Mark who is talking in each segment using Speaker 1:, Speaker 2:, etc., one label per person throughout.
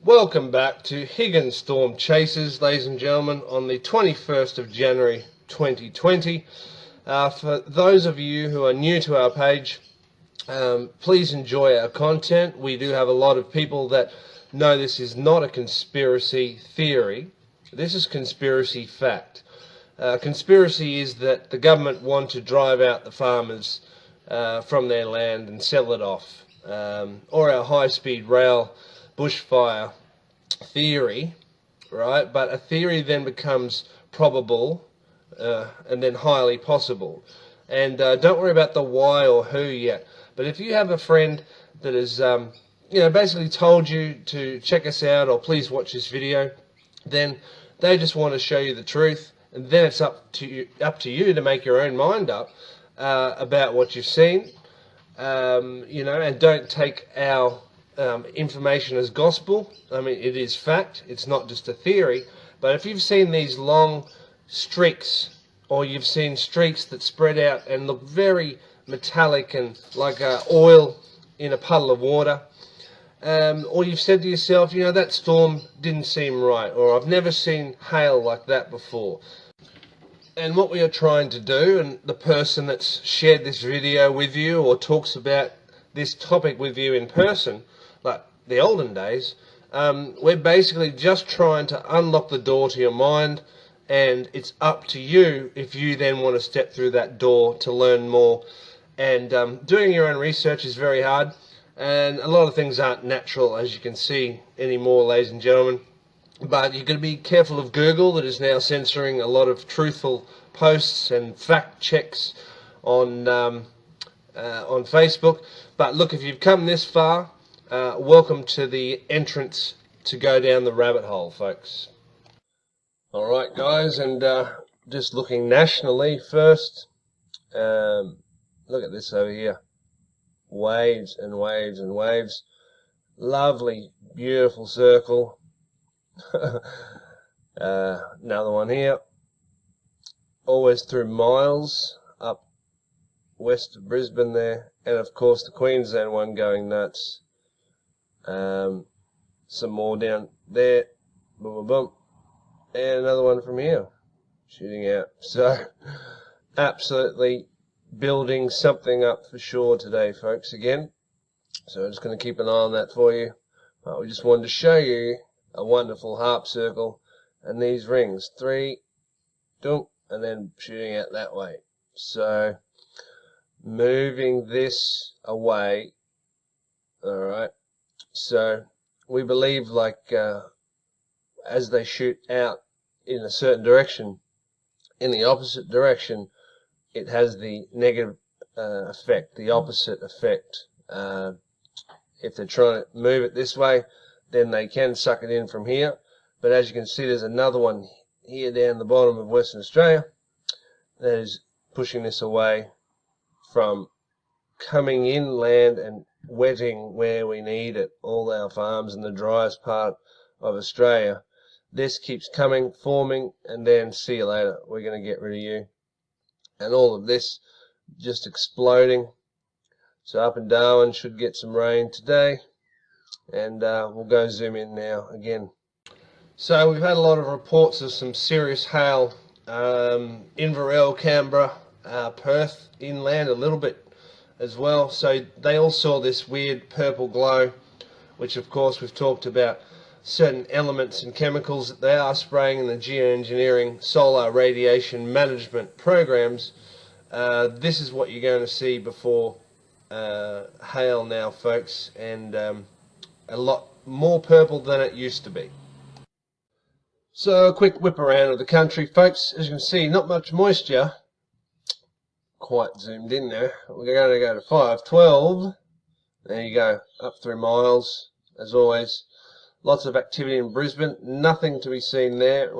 Speaker 1: Welcome back to Higgins Storm Chasers, ladies and gentlemen, on the 21st of January 2020. For those of you who are new to our page, please enjoy our content. We do have a lot of people that know this is not a conspiracy theory. This is conspiracy fact. Conspiracy is that the government want to drive out the farmers from their land and sell it off. Or our high-speed rail bushfire theory, right? But a theory then becomes probable and then highly possible. And don't worry about the why or who yet. But if you have a friend that has, basically told you to check us out or please watch this video, then they just want to show you the truth, and then it's up to you to make your own mind up about what you've seen, and don't take our information as gospel. I mean, it is fact. It's not just a theory. But if you've seen these long streaks, or you've seen streaks that spread out and look very metallic and like oil in a puddle of water, or you've said to yourself, that storm didn't seem right, or I've never seen hail like that before. And what we are trying to do, and the person that's shared this video with you or talks about this topic with you in person, like the olden days, we're basically just trying to unlock the door to your mind, and it's up to you if you then want to step through that door to learn more. And doing your own research is very hard, and a lot of things aren't natural, as you can see anymore, ladies and gentlemen. But you've got to be careful of Google, that is now censoring a lot of truthful posts and fact checks on Facebook. But look, if you've come this far, welcome to the entrance to go down the rabbit hole, folks. Alright guys, and just looking nationally first, look at this over here. Waves and waves and waves. Lovely, beautiful circle. Another one here. Always through miles up west of Brisbane there. And of course the Queensland one going nuts. Some more down there. Boom, boom, boom. And another one from here. Shooting out. So, absolutely building something up for sure today, folks, again. So I'm just going to keep an eye on that for you. But we just wanted to show you a wonderful harp circle and these rings. 3, dunk, and then shooting out that way. So, moving this away. Alright. So, we believe as they shoot out in a certain direction, in the opposite direction, it has the negative effect, the opposite effect. If they're trying to move it this way, then they can suck it in from here. But as you can see, there's another one here down the bottom of Western Australia that is pushing this away from coming inland and wetting where we need it, all our farms in the driest part of Australia. This keeps coming, forming, and then see you later. We're going to get rid of you. And all of this just exploding. So up in Darwin should get some rain today. And we'll go zoom in now again. So we've had a lot of reports of some serious hail. Inverell, Canberra, Perth, inland a little bit as well. So they all saw this weird purple glow, which of course we've talked about certain elements and chemicals that they are spraying in the geoengineering solar radiation management programs. This is what you're going to see before hail now, folks, and a lot more purple than it used to be. So a quick whip around of the country, folks. As you can see, not much moisture. Quite zoomed in there. We're going to go to 512. There you go, up 3 miles, as always. Lots of activity in Brisbane. Nothing to be seen there.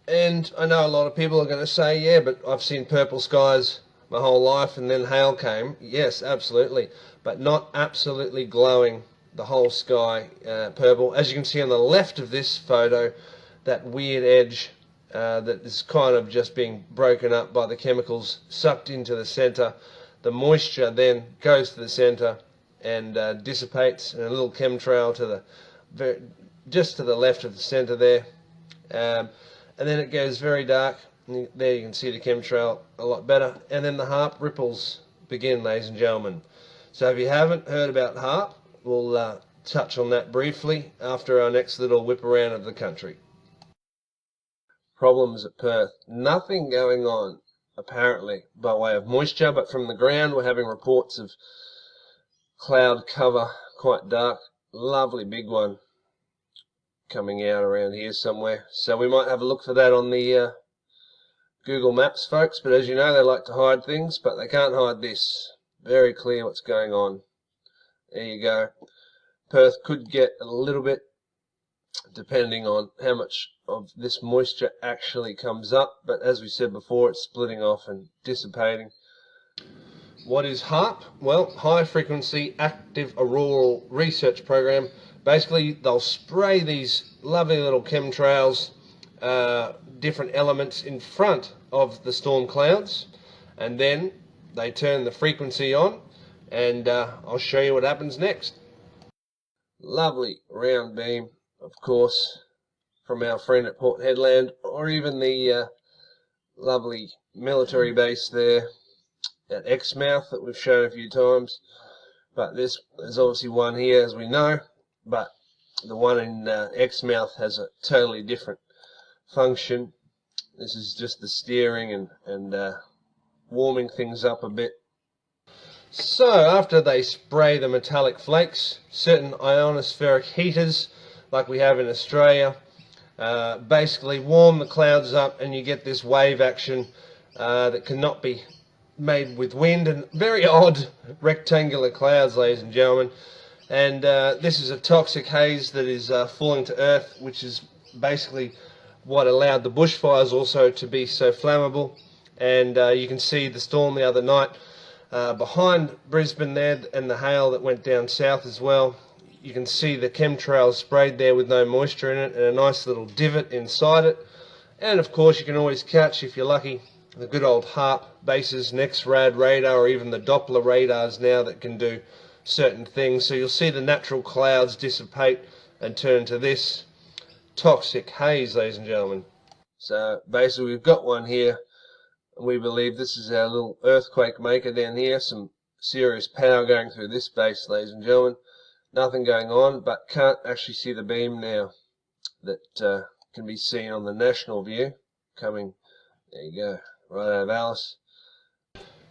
Speaker 1: And I know a lot of people are going to say, yeah, but I've seen purple skies my whole life and then hail came. Yes, absolutely. But not absolutely glowing the whole sky purple. As you can see on the left of this photo, that weird edge that is kind of just being broken up by the chemicals sucked into the center. The moisture then goes to the center and dissipates in a little chemtrail to the just to the left of the center there, and then it goes very dark. There you can see the chemtrail a lot better, and then the harp ripples begin, ladies and gentlemen. So if you haven't heard about harp, we'll touch on that briefly after our next little whip around of the country. Problems at Perth. Nothing going on apparently by way of moisture, but from the ground we're having reports of cloud cover, quite dark, lovely big one coming out around here somewhere. So we might have a look for that on the Google Maps, folks, but as you know, they like to hide things, but they can't hide this. Very clear what's going on. There you go. Perth could get a little bit, depending on how much of this moisture actually comes up, but as we said before, it's splitting off and dissipating. What is HAARP? Well, High Frequency Active Auroral Research Program. Basically, they'll spray these lovely little chemtrails, different elements in front of the storm clouds, and then they turn the frequency on, and I'll show you what happens next. Lovely round beam, of course, from our friend at Port Hedland, or even the lovely military base there at Exmouth that we've shown a few times. But there's obviously one here, as we know, but the one in Exmouth has a totally different function. This is just the steering and warming things up a bit. So after they spray the metallic flakes, certain ionospheric heaters like we have in Australia basically warm the clouds up, and you get this wave action that cannot be made with wind, and very odd rectangular clouds, ladies and gentlemen. And this is a toxic haze that is falling to earth, which is basically what allowed the bushfires also to be so flammable. And you can see the storm the other night behind Brisbane there, and the hail that went down south as well. You can see the chemtrails sprayed there with no moisture in it, and a nice little divot inside it. And of course you can always catch, if you're lucky, the good old HAARP bases, NexRad radar, or even the Doppler radars now that can do certain things. So you'll see the natural clouds dissipate and turn to this toxic haze, ladies and gentlemen. So basically we've got one here. We believe this is our little earthquake maker down here. Some serious power going through this base, ladies and gentlemen. Nothing going on, but can't actually see the beam now that can be seen on the national view coming. There you go, right out of Alice.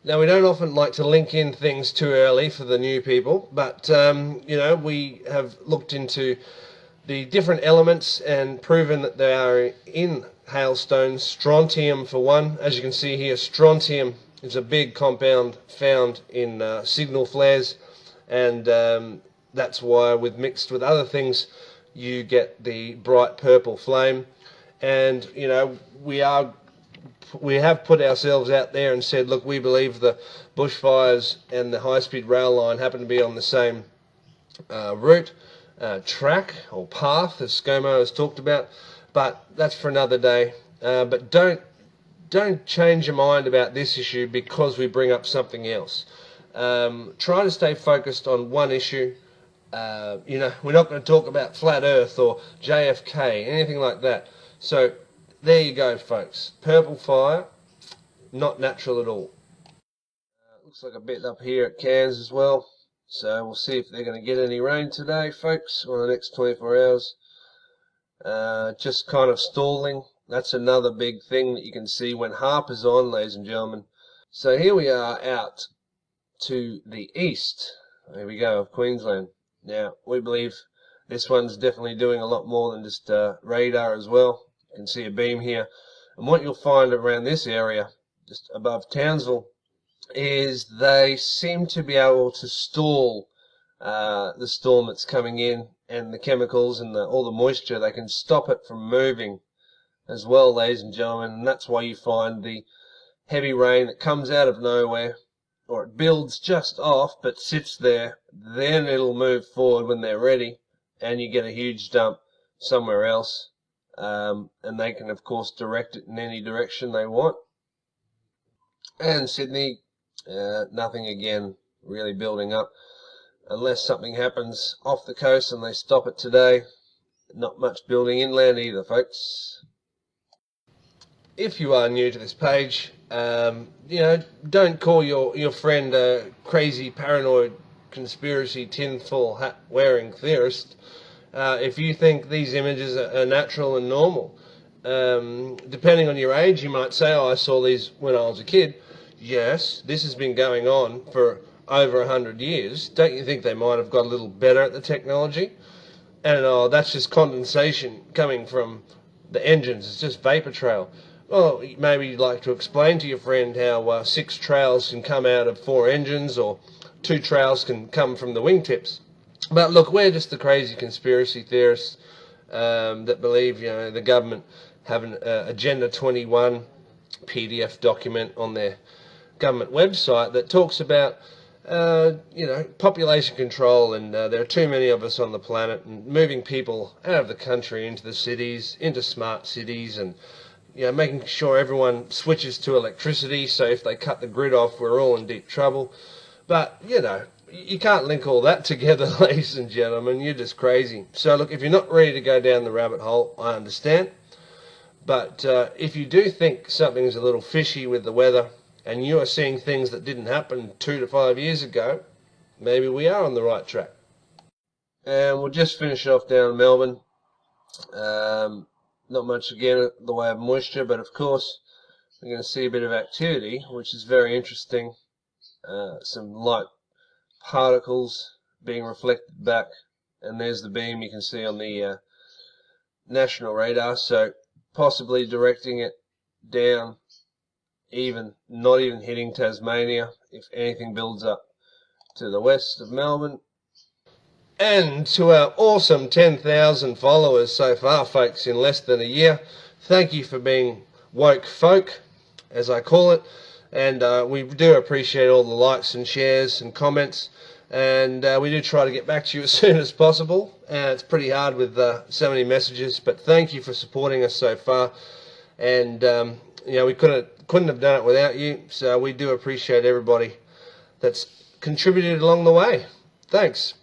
Speaker 1: Now, we don't often like to link in things too early for the new people, but you know, we have looked into the different elements and proven that they are in hailstones. Strontium for one. As you can see here, strontium is a big compound found in signal flares, and that's why, mixed with other things, you get the bright purple flame. And you know, we have put ourselves out there and said, look, we believe the bushfires and the high-speed rail line happen to be on the same route, track or path, as ScoMo has talked about, but that's for another day. But don't change your mind about this issue because we bring up something else. Try to stay focused on one issue. You know, we're not going to talk about flat Earth or JFK, anything like that. So there you go, folks. Purple fire, not natural at all. Looks like a bit up here at Cairns as well. So we'll see if they're going to get any rain today, folks, or the next 24 hours. Just kind of stalling. That's another big thing that you can see when HAARP is on, ladies and gentlemen. So here we are out to the east. There we go, of Queensland. Now, we believe this one's definitely doing a lot more than just radar as well. You can see a beam here. And what you'll find around this area, just above Townsville, is they seem to be able to stall the storm that's coming in, and the chemicals and all the moisture. They can stop it from moving as well, ladies and gentlemen. And that's why you find the heavy rain that comes out of nowhere, or it builds just off but sits there. Then it'll move forward when they're ready, and you get a huge dump somewhere else. and they can of course direct it in any direction they want. And Sydney, nothing again really building up, unless something happens off the coast and they stop it today. Not much building inland either, folks. If you are new to this page, don't call your friend a crazy, paranoid, conspiracy, tinfoil hat wearing theorist. If you think these images are natural and normal, depending on your age, you might say, "Oh, I saw these when I was a kid." Yes, this has been going on for over 100 years. Don't you think they might have got a little better at the technology? And that's just condensation coming from the engines. It's just vapor trail. Well, maybe you'd like to explain to your friend how 6 trails can come out of 4 engines, or 2 trails can come from the wingtips. But look, we're just the crazy conspiracy theorists that believe, the government have an Agenda 21 PDF document on their government website that talks about population control, and there are too many of us on the planet, and moving people out of the country into the cities, into smart cities, and making sure everyone switches to electricity, so if they cut the grid off, we're all in deep trouble. But, you can't link all that together, ladies and gentlemen. You're just crazy. So, look, if you're not ready to go down the rabbit hole, I understand. But if you do think something's a little fishy with the weather, and you are seeing things that didn't happen 2 to 5 years ago, maybe we are on the right track. And we'll just finish off down in Melbourne. Not much again the way of moisture, but of course we're going to see a bit of activity, which is very interesting. Some light particles being reflected back, and there's the beam you can see on the national radar, so possibly directing it down, not even hitting Tasmania if anything builds up to the west of Melbourne. And to our awesome 10,000 followers so far, folks, in less than a year, thank you for being woke folk, as I call it. And we do appreciate all the likes and shares and comments, and we do try to get back to you as soon as possible. It's pretty hard with so many messages, but thank you for supporting us so far. And we couldn't have done it without you, so we do appreciate everybody that's contributed along the way. Thanks.